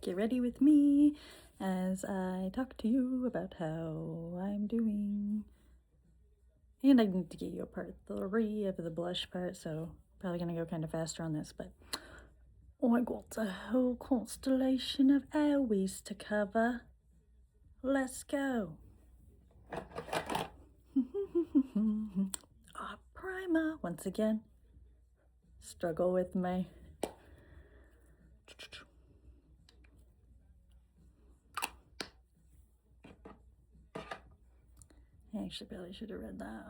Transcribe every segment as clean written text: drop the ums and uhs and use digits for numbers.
Get ready with me as I talk to you about how I'm doing. And I need to get you a part 3 of the blush part, so probably gonna go kind of faster on this, but I got a whole constellation of hours to cover. Let's go. Primer once again. Struggle with my I actually probably should have read that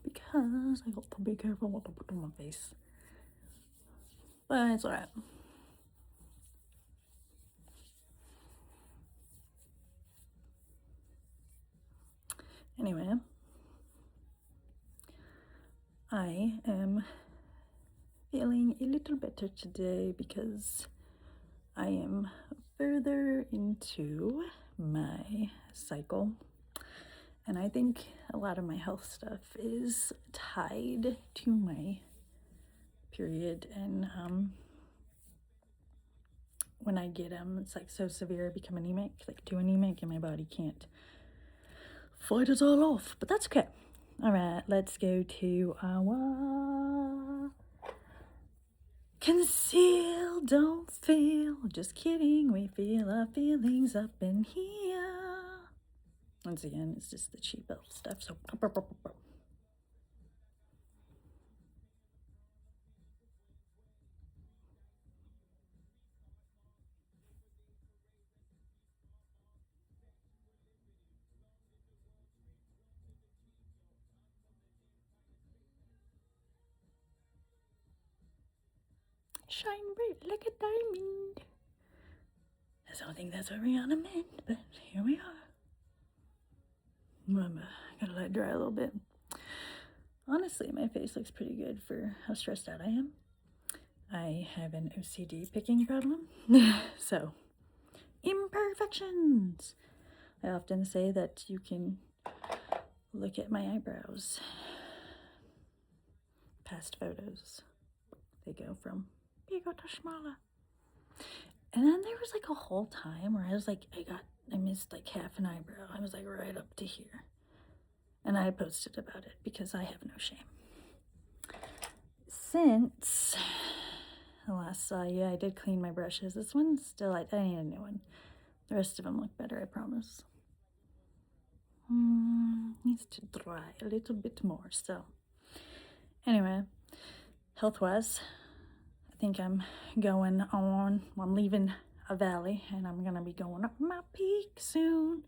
because I got to be careful what to put on my face. But it's alright. Anyway, I am feeling a little better today because I am further into my cycle. And I think a lot of my health stuff is tied to my period. And when I get it's like so severe, I become anemic, like too anemic, and my body can't fight it all off. But that's okay. All right, let's go to our conceal, don't feel. Just kidding, we feel our feelings up in here. Once again, it's just the cheap elf stuff, so. Shine bright like a diamond. I don't think that's what Rihanna meant, but here we are. I'm gonna let it dry a little bit. Honestly, my face looks pretty good for how stressed out I am. I have an OCD picking problem, so imperfections. I often say that you can look at my eyebrows. Past photos, they go from bigger to smaller. And then there was like a whole time where I was like, I missed like half an eyebrow. I was like right up to here. And I posted about it because I have no shame. Since the last yeah, I did clean my brushes. This one's still, I need a new one. The rest of them look better, I promise. Needs to dry a little bit more. So anyway, health-wise, I think I'm going on, I'm leaving a valley and I'm gonna be going up my peak soon,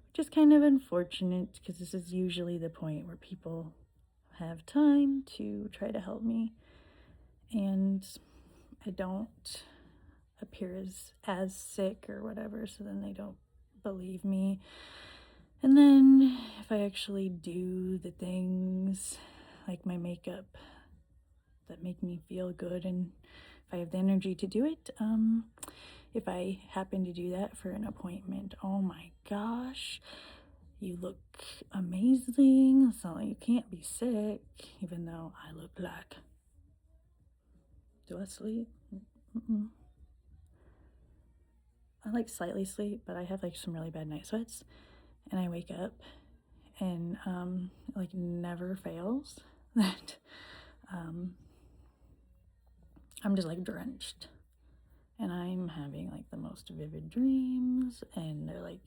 which is kind of unfortunate because this is usually the point where people have time to try to help me, and I don't appear as sick or whatever, so then they don't believe me. And then if I actually do the things like my makeup that make me feel good, and if I have the energy to do it, if I happen to do that for an appointment, oh my gosh, you look amazing, so you can't be sick, even though I look like, do I sleep? I like slightly sleep, but I have like some really bad night sweats, and I wake up and it like never fails that I'm just like drenched, and I'm having like the most vivid dreams, and they're like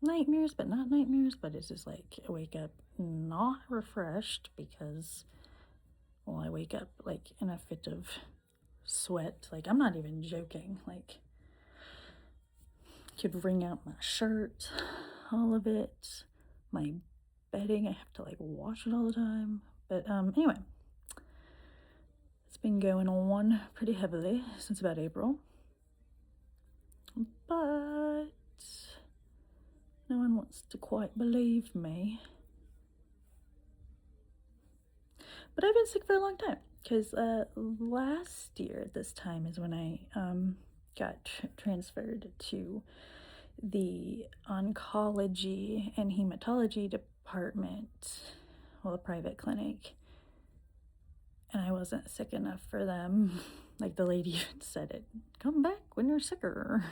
nightmares, but not nightmares, but it's just like I wake up not refreshed because, well, I wake up like in a fit of sweat. Like, I'm not even joking. Like, could wring out my shirt, all of it, my bedding, I have to like wash it all the time. But anyway, it's been going on pretty heavily since about April, but no one wants to quite believe me. But I've been sick for a long time because last year at this time is when I got transferred to the oncology and hematology department, well, a private clinic, and I wasn't sick enough for them Like the lady said it, come back when you're sicker.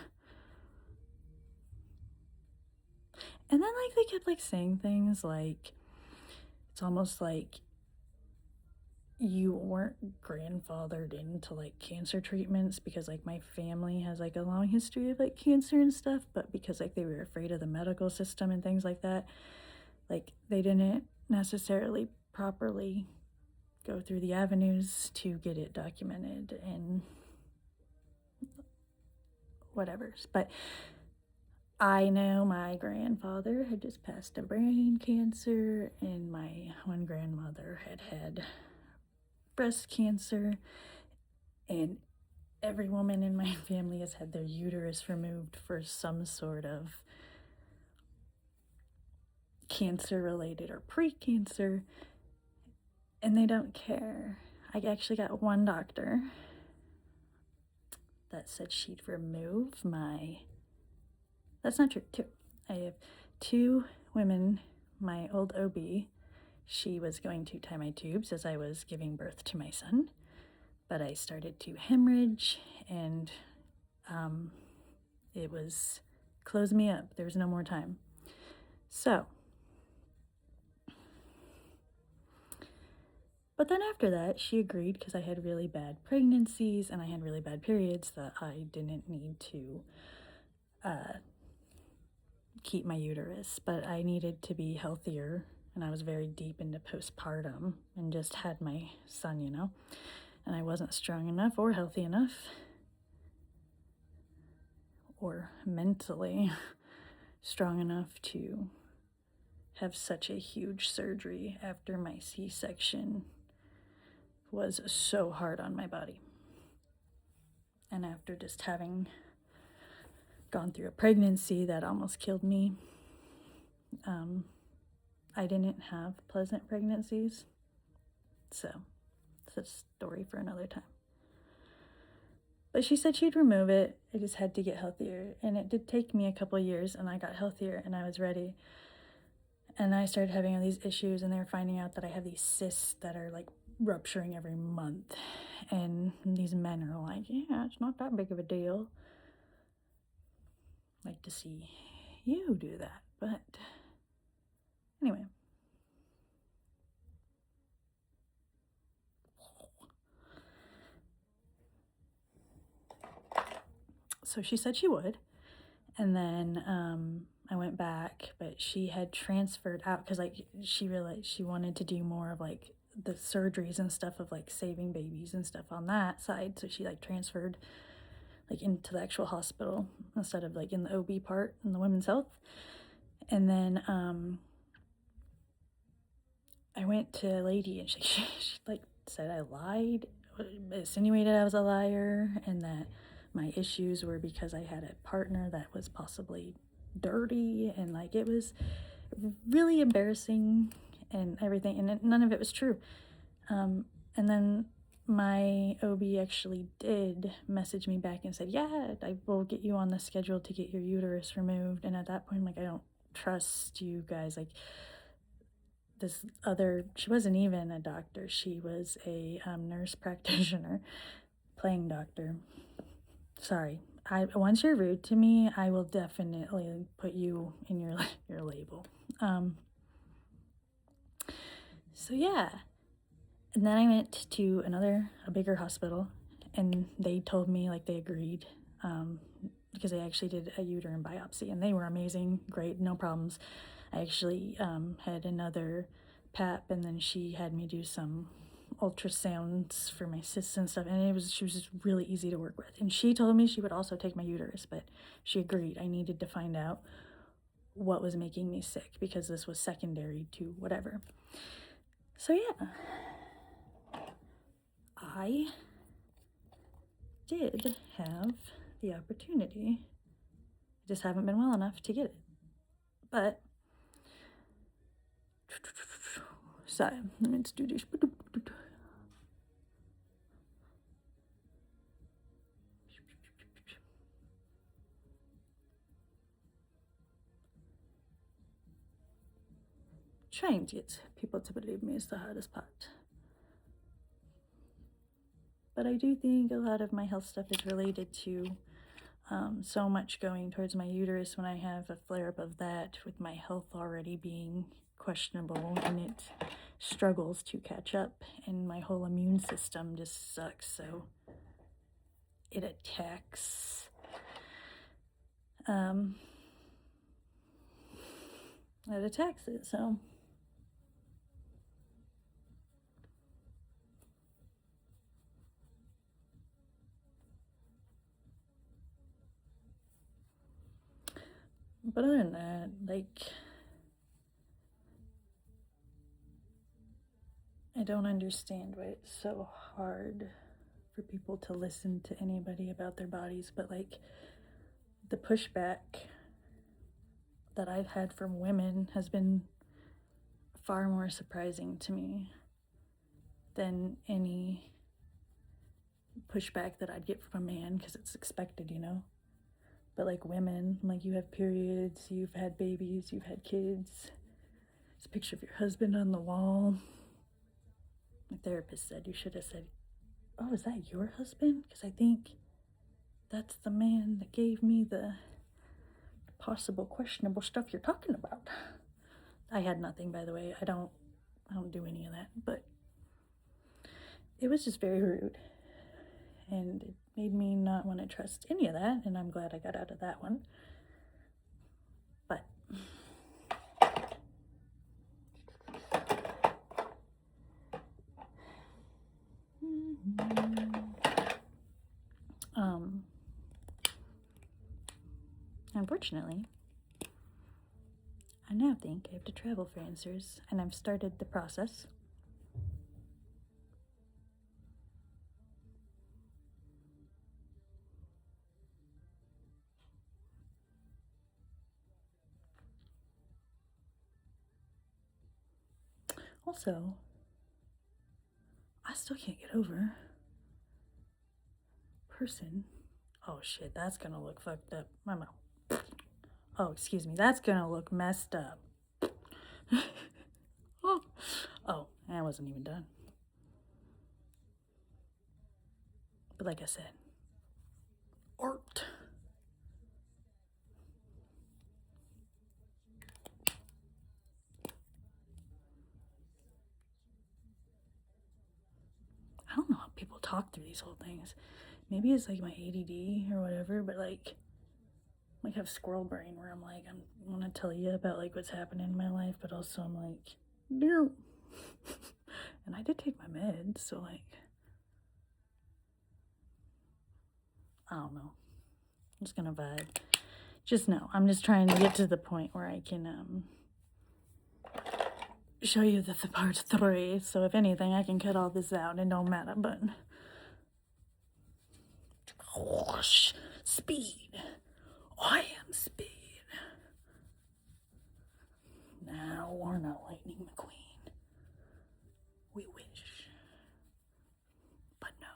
And then like they kept like saying things like, it's almost like you weren't grandfathered into like cancer treatments because like my family has like a long history of like cancer and stuff, but because like they were afraid of the medical system and things like that, like they didn't necessarily properly go through the avenues to get it documented and whatever's. But I know my grandfather had just passed of brain cancer, and my one grandmother had breast cancer, and every woman in my family has had their uterus removed for some sort of cancer related or pre-cancer, and they don't care. I actually got one doctor that said she'd remove my... That's not true, too. I have two women. My old OB, she was going to tie my tubes as I was giving birth to my son, but I started to hemorrhage, and it was close me up. There was no more time. So, but then after that, she agreed because I had really bad pregnancies and I had really bad periods that I didn't need to keep my uterus, but I needed to be healthier, and I was very deep into postpartum and just had my son, you know, and I wasn't strong enough or healthy enough or mentally strong enough to have such a huge surgery after my C-section was so hard on my body. And after just having gone through a pregnancy that almost killed me, I didn't have pleasant pregnancies. So it's a story for another time. But she said she'd remove it. I just had to get healthier. And it did take me a couple years, and I got healthier and I was ready. And I started having all these issues, and they were finding out that I have these cysts that are like rupturing every month. And these men are like, yeah, it's not that big of a deal. I'd like to see you do that. But anyway. So she said she would. And then I went back, but she had transferred out because like she realized she wanted to do more of like the surgeries and stuff of like saving babies and stuff on that side. So she like transferred like into the actual hospital instead of like in the OB part in the women's health. And then I went to a lady, and she like said I lied, insinuated I was a liar, and that my issues were because I had a partner that was possibly dirty, and like it was really embarrassing and everything, and none of it was true. And then my OB actually did message me back and said, yeah, I will get you on the schedule to get your uterus removed. And at that point, I'm like, I don't trust you guys. Like this other, she wasn't even a doctor. She was a nurse practitioner, playing doctor. Sorry. Once you're rude to me, I will definitely put you in your label. So yeah. And then I went to a bigger hospital, and they told me, like, they agreed, because they actually did a uterine biopsy, and they were amazing, great, no problems. I actually had another pap, and then she had me do some ultrasounds for my cysts and stuff, and she was just really easy to work with. And she told me she would also take my uterus, but she agreed I needed to find out what was making me sick, because this was secondary to whatever. So yeah, I did have the opportunity. I just haven't been well enough to get it. But so let's do this. Trying to get people to believe me is the hardest part. But I do think a lot of my health stuff is related to so much going towards my uterus when I have a flare-up of that, with my health already being questionable, and it struggles to catch up, and my whole immune system just sucks, so it attacks. It attacks it, so. But other than that, like, I don't understand why it's so hard for people to listen to anybody about their bodies, but like, the pushback that I've had from women has been far more surprising to me than any pushback that I'd get from a man, because it's expected, you know? But like, women, like, you have periods, you've had babies, you've had kids. There's a picture of your husband on the wall. My therapist said you should have said, "Oh, is that your husband? Because I think that's the man that gave me the possible questionable stuff you're talking about." I had nothing, by the way. I don't do any of that, but it was just very rude, and it made me not want to trust any of that, and I'm glad I got out of that one. But unfortunately, I now think I have to travel for answers, and I've started the process. Also, I still can't get over person. Oh shit, that's gonna look fucked up. My mouth. Oh, excuse me, that's gonna look messed up. Oh, I wasn't even done. But like I said, art. I don't know how people talk through these whole things. Maybe it's like my ADD or whatever, but like have squirrel brain, where I'm like, I want to tell you about like what's happening in my life, but also I'm like, no. And I did take my meds, so like, I don't know. I'm just gonna vibe. Just know, I'm just trying to get to the point where I can show you the part 3. So if anything, I can cut all this out. It don't matter, but whoosh, speed. I am speed. Now we're not Lightning McQueen. We wish, but no.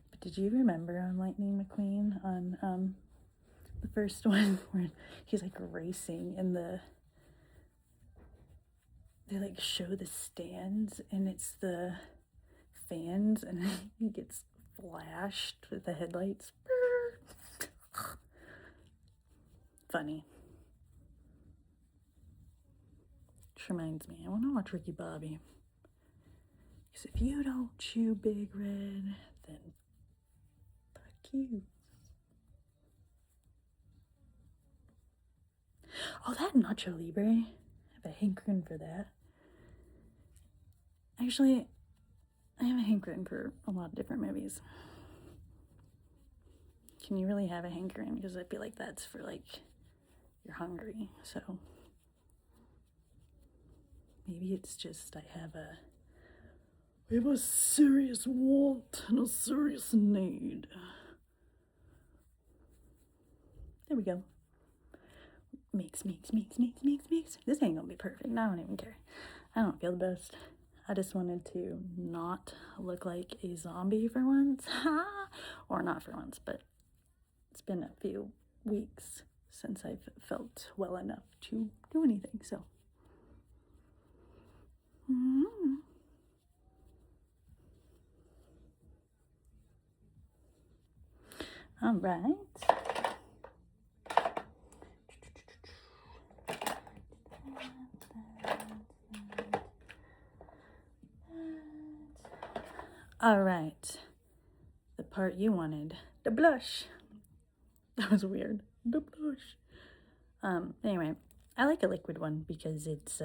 But did you remember on Lightning McQueen, on the first one, where he's like racing and they like show the stands and it's the fans and he gets flashed with the headlights? Funny. Which reminds me, I want to watch Ricky Bobby. Because if you don't chew Big Red, then fuck you. Oh, that Nacho Libre. I have a hankering for that. Actually, I have a hankering for a lot of different movies. Can you really have a hankering? Because I feel like that's for like, you're hungry, so maybe it's just I have a serious want and a serious need. There we go. Mix. This ain't gonna be perfect. I don't even care. I don't feel the best. I just wanted to not look like a zombie for once. Or not for once, but it's been a few weeks since I've felt well enough to do anything, so Mm-hmm. All right. All right. The part you wanted, the blush. That was weird. The blush. Anyway, I like a liquid one because it's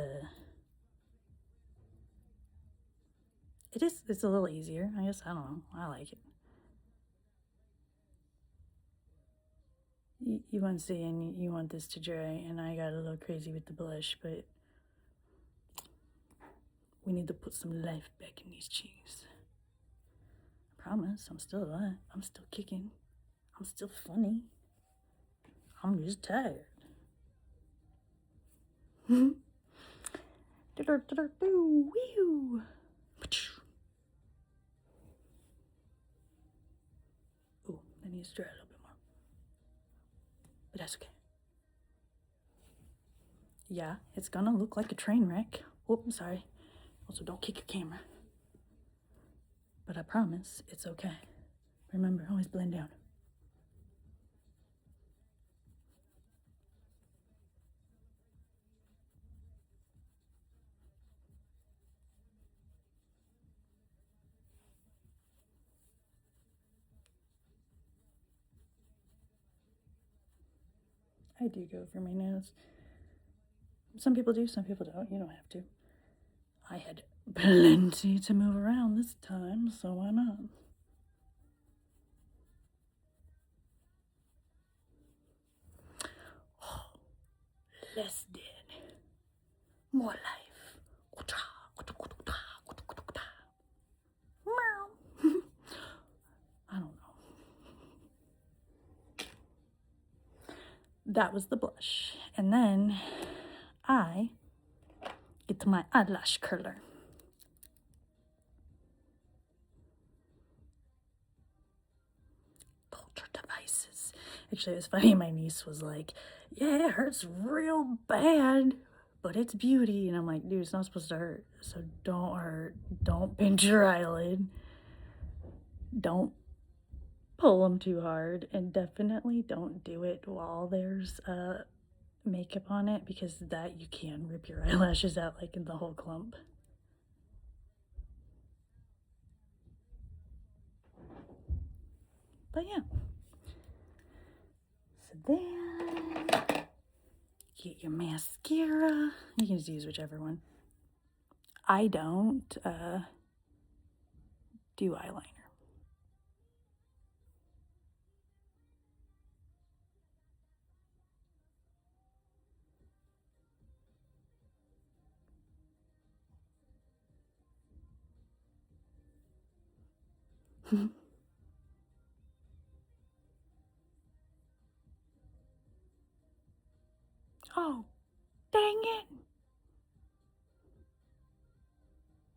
it's a little easier. I guess I don't know. I like it. You want to see, and you want this to dry, and I got a little crazy with the blush, but we need to put some life back in these cheeks. I promise, I'm still alive. I'm still kicking. I'm still funny. I'm just tired. Woo! Ooh, that needs to dry a little bit more. But that's okay. Yeah, it's gonna look like a train wreck. Oh, I'm sorry. Also, don't kick your camera. But I promise it's okay. Remember, always blend down. I do go for my nose. Some people do, some people don't. You don't have to. I had plenty to move around this time, so why not? Oh, less dead. More life. I don't know. That was the blush. And then I get to my eyelash curler. Culture devices. Actually, it was funny. My niece was like, yeah, it hurts real bad, but it's beauty. And I'm like, dude, it's not supposed to hurt. So don't hurt. Don't pinch your eyelid. Don't pull them too hard. And definitely don't do it while there's makeup on it, because that you can rip your eyelashes out like in the whole clump. But yeah. So then get your mascara. You can just use whichever one. I don't do eyeliner. Oh, dang it.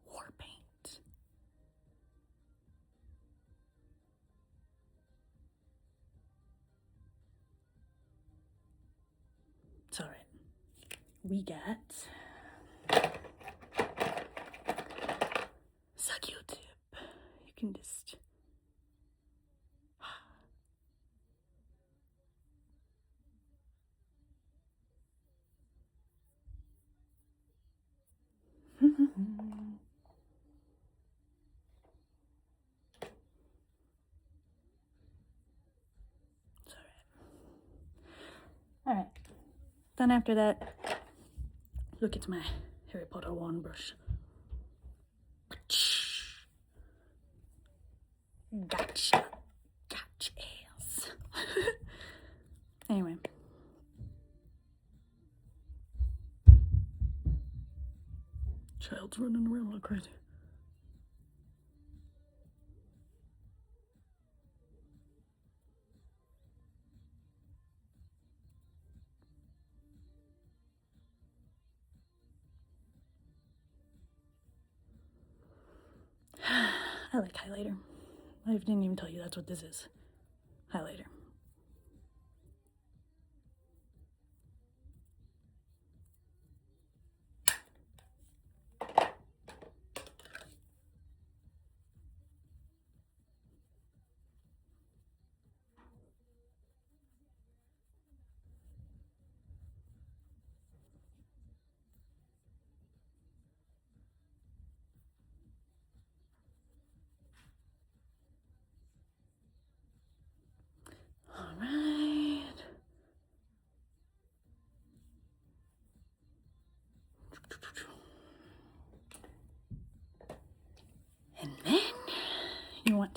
War paint. It's alright. We got suck your tip. You can just it's alright. Then after that, look at my Harry Potter wand brush. Gotcha. Gotcha ass. Anyway. Child's running around like crazy. I like highlighter. I didn't even tell you that's what this is. Highlighter.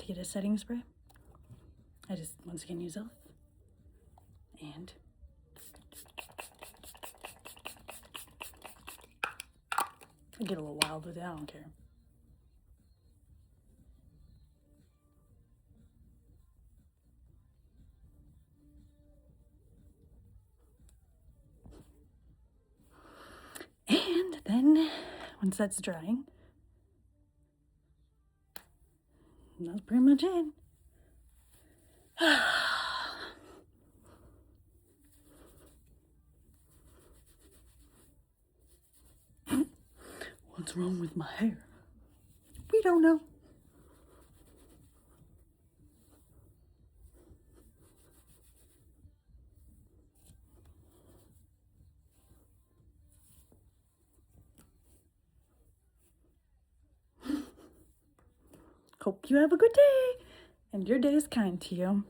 to get a setting spray. I just once again use elf. And I get a little wild with it, I don't care. And then, once that's drying, that's pretty much it. What's wrong with my hair? We don't know. Hope you have a good day and your day is kind to you.